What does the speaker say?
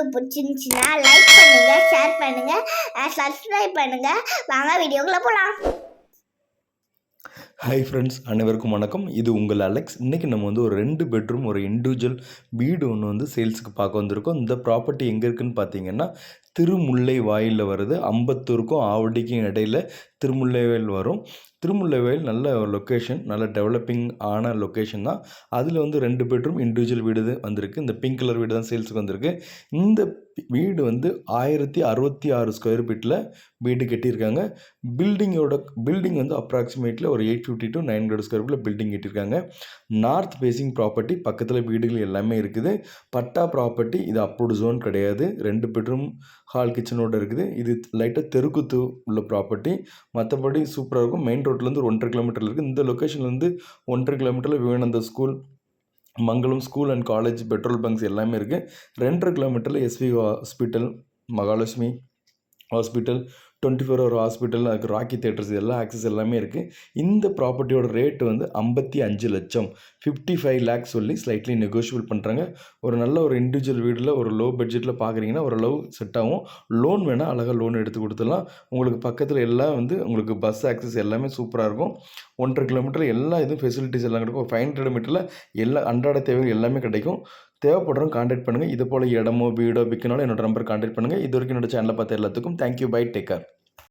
Video பிடிச்சிருந்துச்சுன்னா like பண்ணுங்க, share பண்ணுங்க, சப்ஸ்கிரைப் பண்ணுங்க. வாங்க வீடியோக்குள்ள போலாம். ஹாய் ஃப்ரெண்ட்ஸ், அனைவருக்கும் வணக்கம். இது உங்கள் அலெக்ஸ். இன்றைக்கி நம்ம வந்து ஒரு 2 பெட்ரூம் ஒரு இண்டிவிஜுவல் வீடு ஒன்று வந்து சேல்ஸுக்கு பார்க்க வந்திருக்கோம். இந்த ப்ராப்பர்ட்டி எங்கே இருக்குதுன்னு பார்த்தீங்கன்னா, திருமுல்லை வாயிலில் வருது. அம்பத்தூருக்கும் ஆவடிக்கும் இடையில் திருமுல்லைவாயில் வரும். திருமுல்லைவாயில் நல்ல லொக்கேஷன், நல்ல டெவலப்பிங் ஆன லொக்கேஷன் தான். அதில் வந்து 2 பெட்ரூம் இண்டிவிஜுவல் வீடு வந்திருக்கு. இந்த பிங்க் கலர் வீடு தான் சேல்ஸுக்கு வந்திருக்கு. இந்த வீடு வந்து 1066 ஸ்கொயர் ஃபீட்டில் வீடு கட்டியிருக்காங்க. பில்டிங் வந்து அப்ராக்சிமேட்லி ஒரு 850 to 900 ஸ்கொயர் ஃபீட்டில் பில்டிங் கட்டியிருக்காங்க. நார்த் ஃபேஸிங் ப்ராப்பர்ட்டி, பக்கத்தில் வீடுகள் எல்லாமே இருக்குது. பட்டா ப்ராப்பர்ட்டி, இது அப்ரூவ்டு ஜோன் கிடையாது. 2 பெட்ரூம் ஹால் கிச்சனோடு இருக்குது. இது லைட்டாக தெருக்குத்து உள்ள ப்ராப்பர்ட்டி. மற்றபடி சூப்பராக இருக்கும். மெயின் ரோட்லேருந்து 1.5 கிலோமீட்டரில் இருக்குது. இந்த லொக்கேஷன்லேருந்து 1.5 கிலோமீட்டரில் Vivekananda school, Mangalam school and college, petrol bunks எல்லாமே இருக்குது. 2.5 கிலோமீட்டரில் SV hospital, Mahalakshmi hospital, 24 hour hospital, அதுக்கு ராக்கி தேட்டர்ஸ், எல்லா ஆக்சஸ் எல்லாமே இருக்குது. இந்த ப்ராப்பர்ட்டியோட ரேட்டு வந்து 55 லட்சம், 55 லேக்ஸ் சொல்லி ஸ்லைட்லி நெகோஷியபிள் பண்ணுறாங்க. ஒரு நல்ல ஒரு இண்டிவிஜுவல் வீடில் ஒரு லோ பட்ஜெட்டில் பார்க்குறீங்கன்னா ஓரளவு செட் ஆகும். லோன் வேணால் அழகாக லோன் எடுத்து கொடுத்துடலாம். உங்களுக்கு பக்கத்தில் எல்லாம் வந்து உங்களுக்கு பஸ் ஆக்சஸ் எல்லாமே சூப்பராக இருக்கும். 1.5 கிலோமீட்டர் எல்லா இதுவும் ஃபெசிலிட்டிஸ் எல்லாம் கிடைக்கும். 500 மீட்டரில் எல்லா அன்றாட தேவைகள் எல்லாமே கிடைக்கும். தேவைப்படுறவங்க கான்டாக்ட் பண்ணுங்கள். இது போல் இடமோ வீடோ விற்கனாலும் என்னோட நம்பர் கான்டாக்ட் பண்ணுங்கள். இது வரைக்கும் என்னோட சேனலை பார்த்த எல்லாத்துக்கும் தேங்க்யூ, பை, டேக் கேர்.